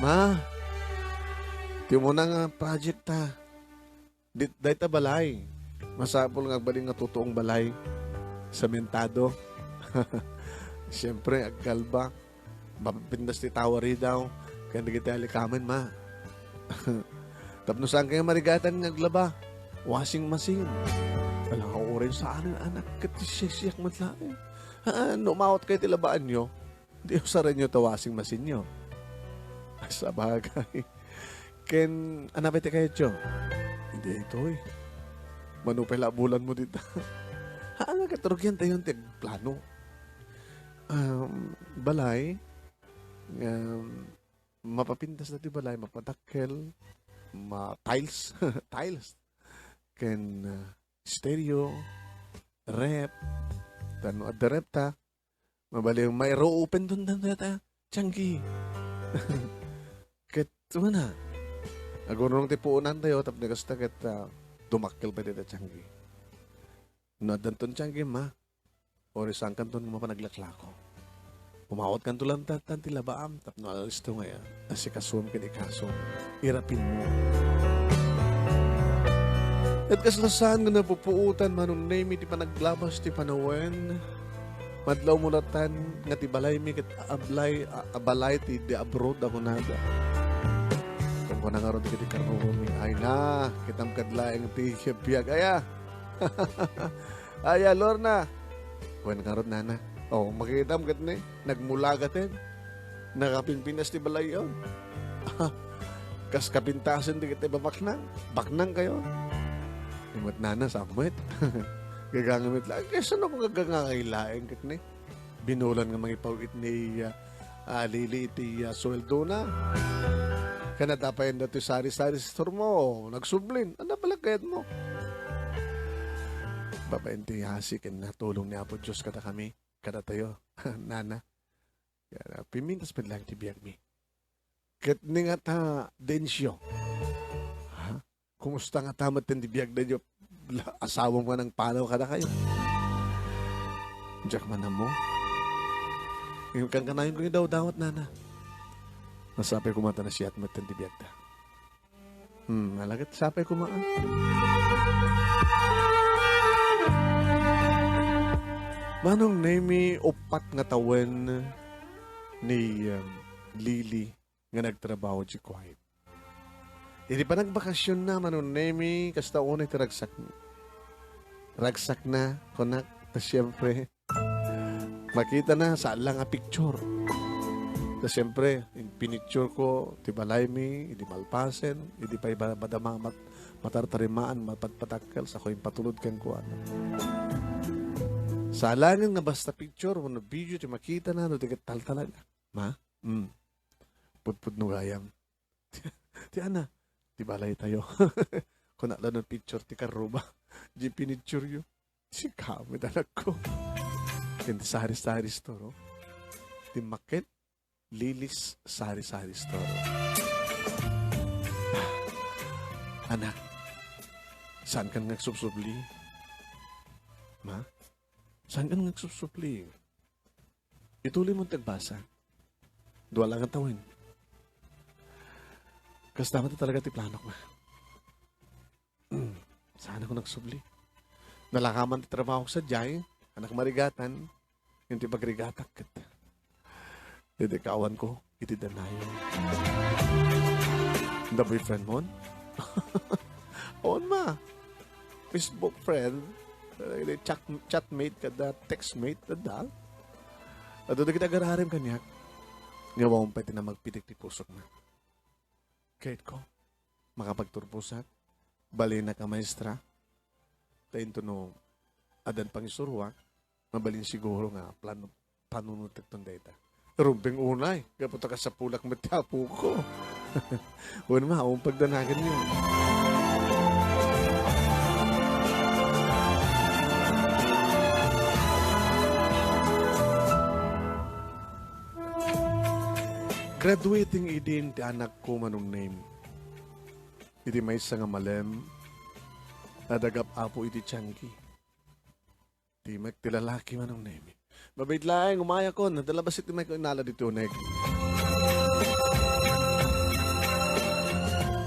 Ma, di mo na nga project ta. Day ta balay. Masapol nga baling nga totoong balay. Samentado. Siyempre, agkalba. Mapapindas ti tawari daw. Kaya hindi kita alikaman, ma. Tapno saan kayo marigatan ng aglaba? Washing machine. Wala ka orin sa anak. Katisiyak matlain. Numawat kayo tilabaan nyo. Hindi usaran nyo ta washing machine nyo. Sa bagay. Ken, anapete kayo, Tiyo? Hindi ito eh. Manupela bulan mo dito. Haan nga katurugyan tayo yung plano. Balay. Mapapintas na ti balay. Mapadakkel. Tiles. Tiles. Ken, stereo. Rep. Tano at the rep ta. Mabali yung may row open dun ta. Tiyanggi. Ket, na. Agurong ti puunan tayo. Tap nagasta ket dumakkel pa dito tiyanggi. Nadanton tiyanggi ma. Orisang kanton mo pa naglaklako. Umawat kanto lang tatan ti labaam. Tap no alis to ngayon. Asikasum ken ikasum. Irapin mo. At kaslasan nga napupuutan manong Nemy ti panaglabas ti panawen. Madlaw mo natan nga ti balay mi ket abalay ti di abroad ako nada. Kung ko nangaroon ti kiti karumi ay na kitam kadlaeng ti biyag aya. Aya Lorna. Kuan karon nana. Oh, makitam ket ni nagmula gaten. Nakapinpinas ti balay yon. Kas kapintasen ti kiti babaknang. Baknang kayo. Imot nana samwet. Gagangamit lang. Kaya saan ako gagangailain kat ni? Binulan nga mga ipawit ni Lili iti sweldo na. Kaya natapayan na ito sari-sari store mo. Nagsublin. Ano pala kayat mo? Babayin ti hasikin na tulong ni Apo Diyos kata kami. Kata tayo. Nana. Kaya pimintas pa lang ti biyag mi. Kat ni nga ta densyo. Ha? Kumusta nga tamat ti biyag na nyo? Asawang ka ng palaw kada kayo. Diyak man na mo. Yung kang kanayon ko yung daw-dawat, nana. Nasapay kumata na siya at matandibiyag ta. Alagat sapay kumaan. Manong Nemy, upat nga tawen ni Lili nga nagtrabaho di quiet. Hindi pa nagbakasyon na manong Nemy, kasta unay ti ragsak. Ragsak na, konak, ta siyempre. Makita na, saan lang a picture. Ta siyempre, pinicture ko, ti balay mi, hindi malpasen, hindi pa ibadama matartarimaan, mapatpatakkel, sa ko yung patulod kang kuwan. Sa langin nga basta picture, mo na video, ti makita na, no, ti tal talaga. Ma? Pudpud no gayam. Ti ana, di balay tayo. Kung nakala ng picture, ti karuba. Di pinicture yun. Si kami anak ko. Hindi sari-sari store. Di market, Lilis sari-sari store. Anak, saan kang nagsubsubli? Ma? Saan kang nagsubsubli? Ituloy mong tagbasa. Dua lang ang tawin. Kasi dapat talaga ti plano ko. Saan ako nagsubli? Nalakaman ti trabaho sa jay, anak marigatan, yung ti pagrigatak kat. Didikawan ko, iti danayo. The boyfriend mo? On ma. Facebook friend. Chatmate kada, textmate kada. At doon kita gararim kanyak. Ngawang pa iti na magpitik ti pusok na. Kahit ko, makapagturpusak, bali na ka maestra, tayo ito no, adan pang isurwa, mabalin siguro nga, panunutik tong data. Rumping unay, kaputa ka sa pulak matapo ko. Una ma, akong pagdanagan yun. Graduating idin ti anak ko manong Nemy. Iti may isa nga malem, nadagap apo iti tiyanggi. Ti mek ti lalaki manong Nemy. Mabait lang, umaya ko, nadalabas iti may ko inala dito, neg.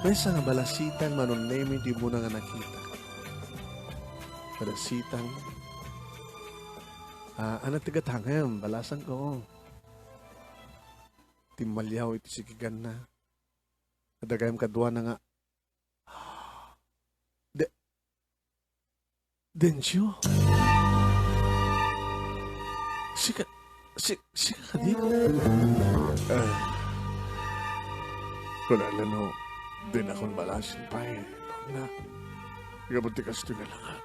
May sa nga balasitan manon Nemy di mo na nga nakita. Balasitan. Ano tigatangam, balasan ko. Timalyaw iti sikigan na. Adagayam kadwa na nga. Densyo. Sika ka di? Kung alam mo, din akong balasin pa eh. Lorna, ikabuti ka sa tinalahat.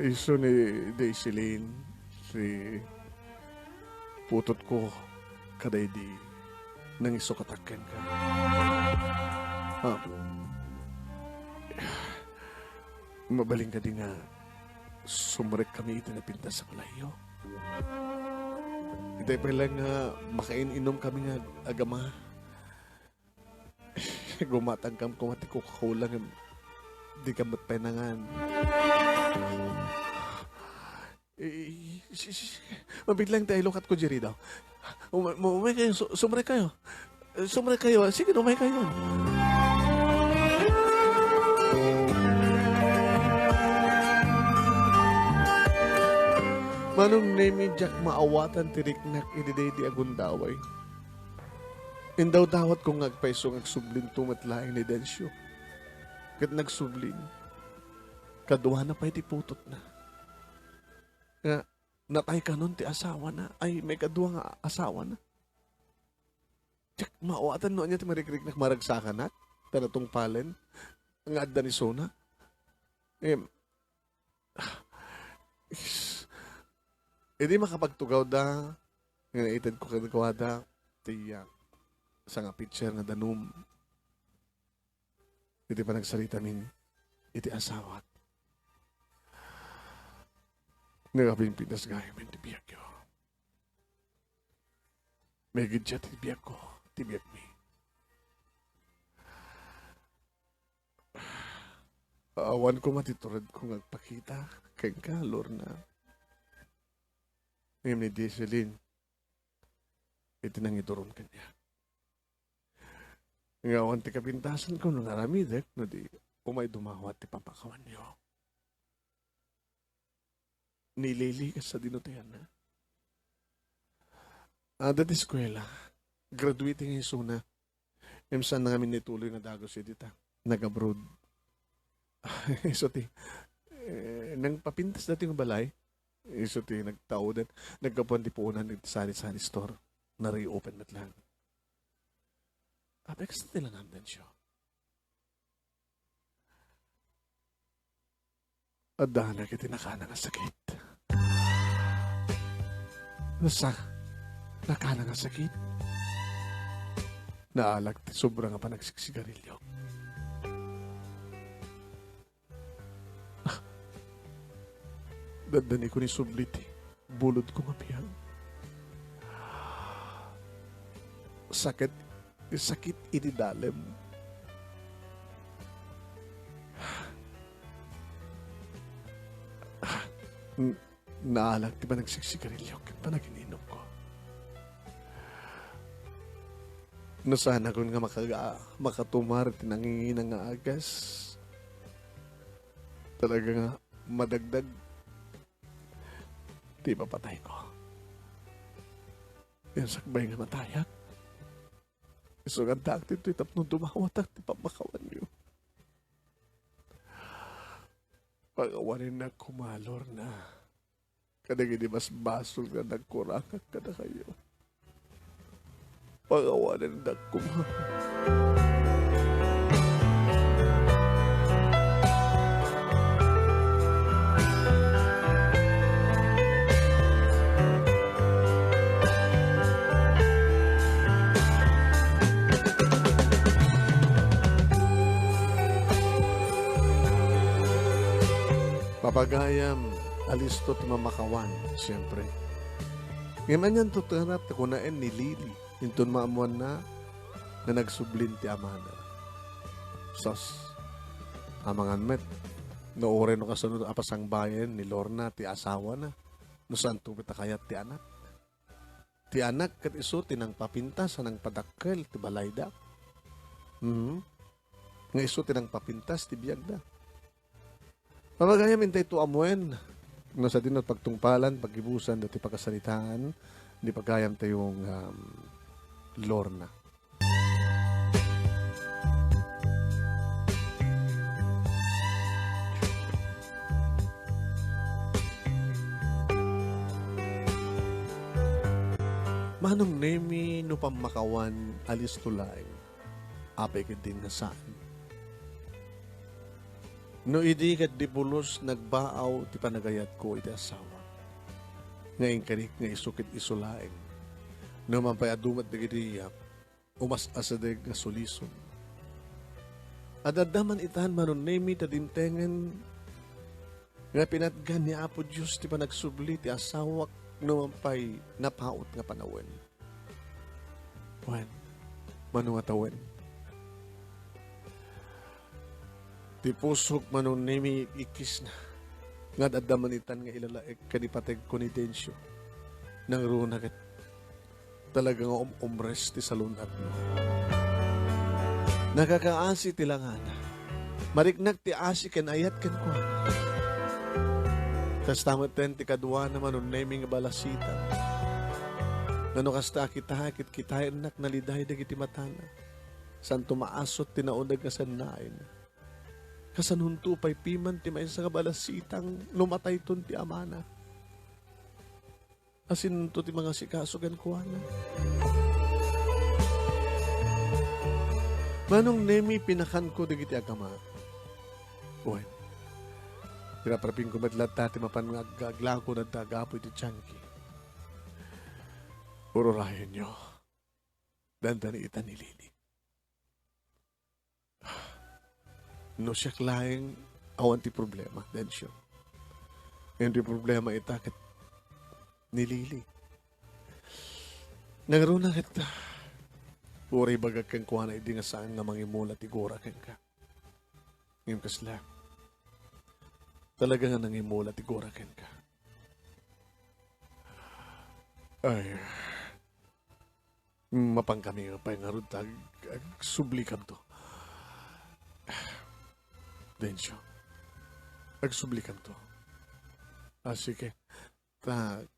Iso ni Daisilin, si putot ko, kaday di, nang iso katakken ka. Mabaling ka di nga, sumrek kami ito na pintas sa kalayo. Ito pa lang nga, makain-inom kami nga agama. Gumatang kam kumati ko kakulang, di ka matpenangan. Mabiglang tayo lukat ko diri daw. Umay kayo, sumrek kayo. Sumrek kayo, sige, umay kayo. Manong Nemy Jack maawatan tiriknak ididay di agundaway. Indaw dawat kong ngagpaiso ngagsublin tumatlaing ni Densyo. Kat nagsublin, kaduha na pa'y ti putot na. Nga, natay ka nun ti asawa na. Ay, may kaduha nga asawa na. Jack, maawatan no niya ti marikrik maragsakan na. Taratong palen. Ang adda ni Sona. Hindi makapagtugaw da. Nga naitad ko kanagawa da. Tiyak. Sa nga picture nga danum. Iti pa nagsalita min. Iti asawat. Nagapimpinas gaya min ti biyak yo. May gidya ti biyak ko. Ti biyak mi. Awan ko matiturad kung agpakita. Kaya ka, Lorna. Ngayon ni Dieselin. Iti nang ituron kanya. Ngawan ti kapintasan ko nung aramidek, no di umay dumawat ti papakawan niyo. Nilili ka sa dinutayan na. Dati eskwela, graduating yung suna. Saan na kami nituloy na dagos edita. Nag-abroad. So ti, nang papintas dati ng balay, so ti nagtaudan, nagkapuan ti puunan, nagtisani-sani store, na reopen mat lang. Apex na lang ang Densyo. Adana kiti nakana nga sakit. Nakana nga sakit. Naalag ti sobra nga pa nagsiksigarilyo. Dadani ko ni subliti. Bulod ko mapiyang. Sakit ididalem. Naalag, di ba nagsiksigarilyo? Kaya pa nagininom ko. Nasana ko nga makatumar, tinangingin nga agas. Talaga nga madagdag. Di ba patay ko? Yan sakbay nga matayak. So, ang takti ito, itapno dumawat at ipapakawan niyo. Pagawanin na kumalor na. Kadang hindi mas basol ka nagkurakak ka na kayo. Pagawanin na kumalor. Papagayam, alisto ti mamakawan, siyempre. Ngayon yan tutanap, takunain ni Lili, intun maamuan na nagsublin ti amana. Sos, amangan met, noore no kasunod apasang bayan ni Lorna, ti asawa na, no saan tupit kayat ti anak. Ti anak kat iso, tinang papinta, sanang padakkel, ti balayda. Mhm. Nga iso tinang papintas, tibiyag da. Mamagayam intay to amuen. No sa dinot pagtungpalan, paggibusan, dati pagkasalitaan, di pagkayam tayong Lorna. Manong Nemy no pamakawan alis tulay. Apay ka din nga saan. No idi kat di pulos nagbaaw ti panagayat ko iti asawa. Ngayon kanik nga isukit isulaeng. No man pa'y adumat na gidiyap, umas asadeg nga solison. Adadaman itahan manon Nemy tadintengen nga pinatgan ni Apo Diyos ti panagsubli ti asawak no man pa'y napaot nga panawen. Wen, manuwatawen. Ti pusok manon Nemy ikis na. Nga dadamanitan nga ilalaek kanipateg konidensyo. Nang runagat talagang umres ti salunat mo. Nakakaasi ti langana. Mariknag ti asi ken ayat ken kuana. Kas tamot ten ti kadwa naman nun Nemy nga balasitan. Ngano kasta kita nak naliday dagiti matana. San tumaasot tinaundag nga sannain. Kasanunto pa'y piman ti may sa kabalasitang lumatay ton ti amana. Asin to ti mga sikasugan kuana. Manong Nemy pinakan ko digiti agama. Uy, pinapraping ko madlat ti mapan nga gaglako na tagapo iti tiyangki. Puro rayon nyo. Dandani ita nilili. No siya klaing awan ti problema. Then siya. Ngayon ti problema itakat nilili. Nagaro na kita. Uray bagag kang kuha na hindi nga saan nga mangimula ti gora kang ka. Ngayon kasla. Talaga nga nangimula ti gora kang ka. Ay. Mapang kami nga pa nga ron sublikam to. Densyo. Agsublikan to. Sige.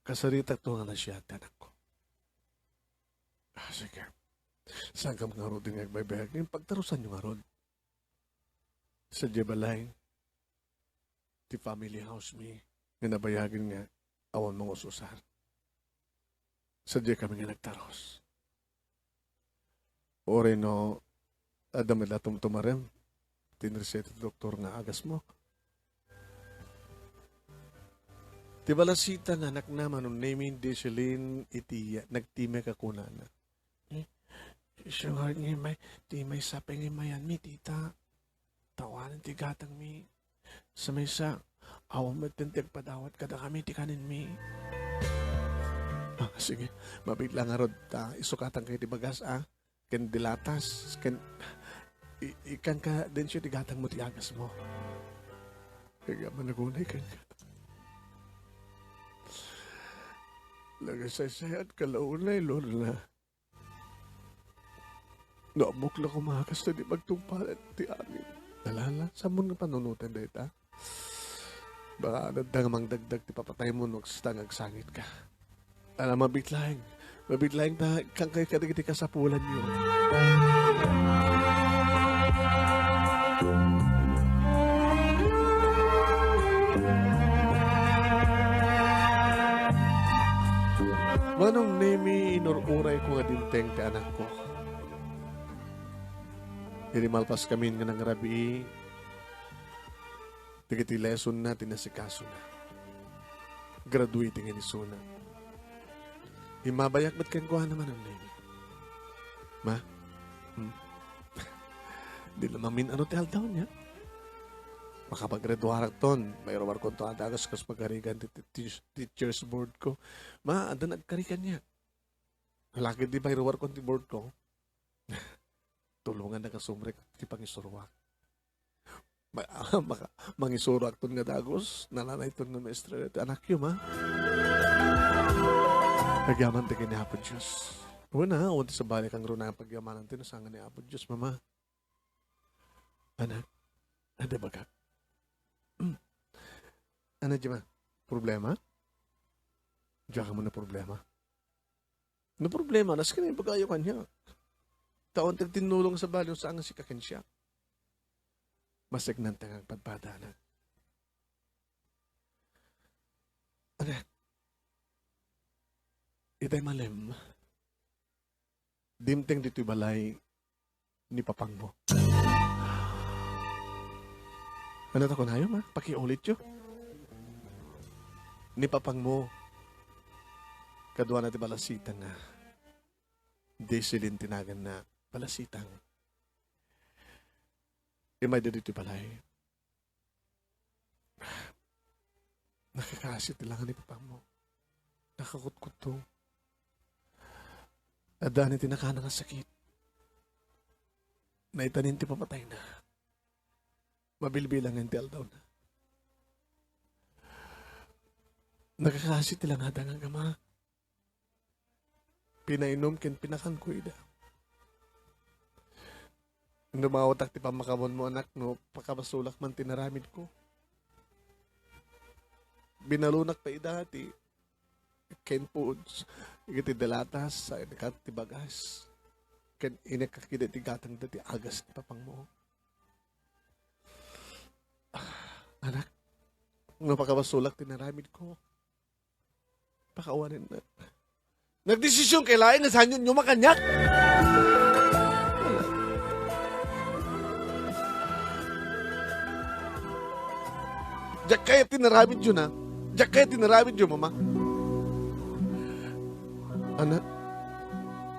Kasarita to nga na siya, tanak ko. Sige. Saan ka mga ron din nagbaybayag? Yung pagtarusan nyo nga ron. Sa Jebalay, ti family house me, nga nabayagin nga, awan mong ususar. Sa Jay kami nga nagtaros. Ore no, adam ila tumtumarem, tinreset doktor nga agas mo. Ti balasita nga anak naman nung Nemy Desilin iti nagtime ka kunana. Siyang nga may ti may sapeng mayan mi tita. Tawanan ti gatang mi. Sa may sa awang magtintig padawat kada kami ti kanin mi. Sige, mabigla nga rod isukatan kayo ti bagas ken dilatas ken ikan ka din siya tigatang mo tiagas mo. Kaya managunay kan ka. Lagasay-say at kalaunay, Lorna. Naamok lang kumakas na di magtungpalan ti amin. Nalala, saan mo nga panunutan na ita? Baka nadang mangdagdag ti papatay mo nung agsangit ka. Alam, mabitlaing ta kang kay kadigiti kasapulan niyo. Manong Nemy, inururay ko nga dinteng ti anak ko. Hinimalpas kami nga ng rabi, tigiti lesson na, tinasikaso na. Graduating nga ni Suna. Imabayak ba't kang kuha naman ang Nemy? Ma? Di naman min ano ti haldaw niya. Makapag-graduarak ton, may rawar ko to adagas kas pagkarigan teacher's board ko. Ma, anda nagkarikan niya. Halakid di may rawar ko ti board ko. Tulungan na kasumrek ti pangisuruak. Mangisuruak ton nga dagos, nananay ton nga maestra. Anak yun, ma. Nagyaman ti kini Apo Diyos. Una, unti sa balik ang runa ang pagyamanan ti nasangan ni Apo Diyos, mama. Anak, ada ba ka? Ano di ba? Problema? Diyan ka mo na problema. No problema, nas ka na yung pag-ayaw kanya. Taon tinulong sa baliw sa angang si kakensya. Masagnan tangang pagpadanan. Anak, itay malim. Dimteng dito'y balay ni papang mo. Ano ta ko na yun, ha? Pakiulit yun. Ni papang mo, kadwa na ti balasitang nga. Di silin tinagan na balasitang. Imay dito balay. Nakakasit lang ni papang mo. Nakakutkot to. Ada ni tinakana nga sakit. Naitanin ti papatay na. Mabilbilang ang tial daw na. Nakakasit lang ada nga gama. Pinainom kin pinakangkoy da. Numawatak ti pamakabon mo anak no, pakabasulak man tinaramid ko. Binalunak pa idati. Ken foods. Iti dalatas sa inakat ti bagas. Ken inakakida ti gatang dati agas ti papang mo. Anak, no pakabasulak tinaramid ko. Pakawanin na. Nagdesisyon kailain na saan yun yung makanyak. Diyak kaya tinaramid yun, ha? Diyak kaya tinaramid yun, mama. Anak,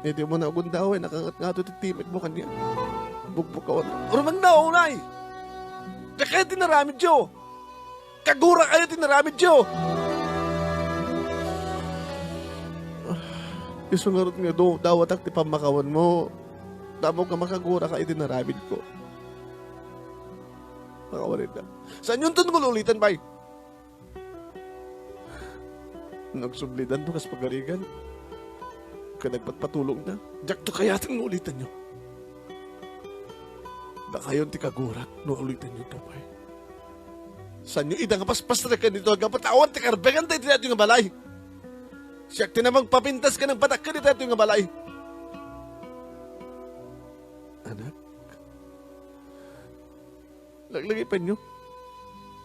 hindi mo na akong dawin. Nakangat-ngato titimit mo kanya. Bugbukawan. Urumang na, unay! Diyak kaya tinaramid yun. Kagura kaya tinaramid yun. Isungarot nga do, dawatak ti pamakawan mo. Damo ka makagura ka itinaramid ko. Makawarin na. Saan yung tunong ulitan, bay? Nagsublidan to kas pagarigan. Kanagpatpatulong na. Diyak to kaya itang ulitan nyo. Da kayon ti kagurak, no ulitan nyo to, bay. Saan yung idang paspas na ka nito, agapatawan ti karbengan tayo dito yung balay. Siyak tinamang papintas ka ng batak ka dito yung balay. Anak, laglagay pa nyo.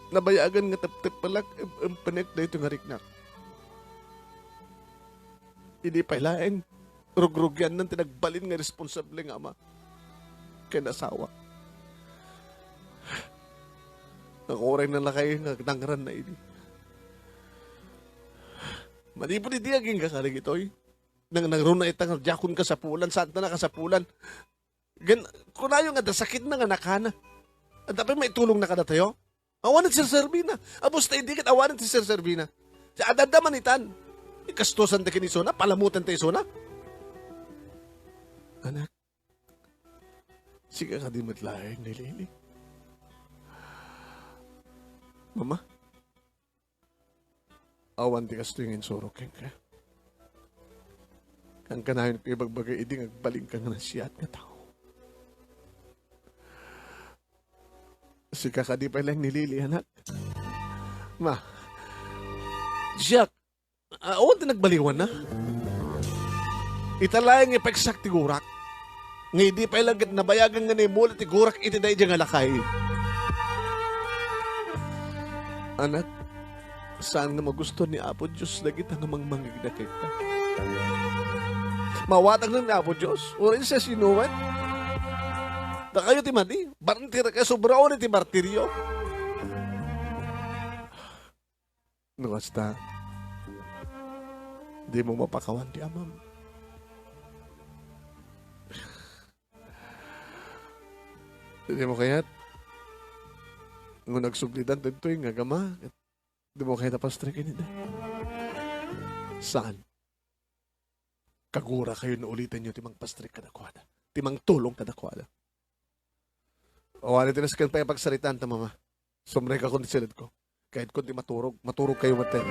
Nabayagan nga tap-tap palak ang panek na ito nga riknak. Hindi pa ilaeng rugrug yan ng tinagbalin nga responsable nga ama. Kaya nasawa. Nakuray na lakay nga nangran na ini. Mali po ni Diaging kakalig ito'y. Nang runa itang jakon ka sa pulan, santa na ka sa pulan. Kunayo nga dasakit na nga nakana. At dapat may tulong na ka na tayo. Awanan si Sir Servina. Abos tayo dikit, awanan si Sir Servina. Sa adadaman itan. Ikastosan tayo kinisona, palamutan tayo sona. Anak, sige ka di matlaing nilili. Mama, awan ti kasto yung insurokeng ka. Kang kanayon ko ibagbagay iding agbaling ka nga na siyat nga tao. Si kakadi pa lang nilili, anak. Ma, siyak, awan ti nagbaliwan na. Italayang ipagsak ti gurak. Nga hindi pa ilang nabayagan nga ni mula ti gurak iti dahi dyan nga lakay. Anak, saan nga magusto ni Apo Diyos lagi ta nga mangmangigdakit ka? Mawatag na ni Apo Diyos. Urin siya sinuwan. Da kayo ti madi. Barantira ka sobrao ni ti martiryo. No, basta. Di mo mapakawan ti amam. Di mo kaya't nung nagsublidan dito yung ngagama. Di mo kaya napastrikin nila. Saan? Kagura kayo na ulitin nyo timang pastrik kadakwada. Timang tulong kadakwada. O ano tinas kang tayo pagsaritan ta mama. Sumre ka kundi silid ko. Kahit kundi maturog kayo matin.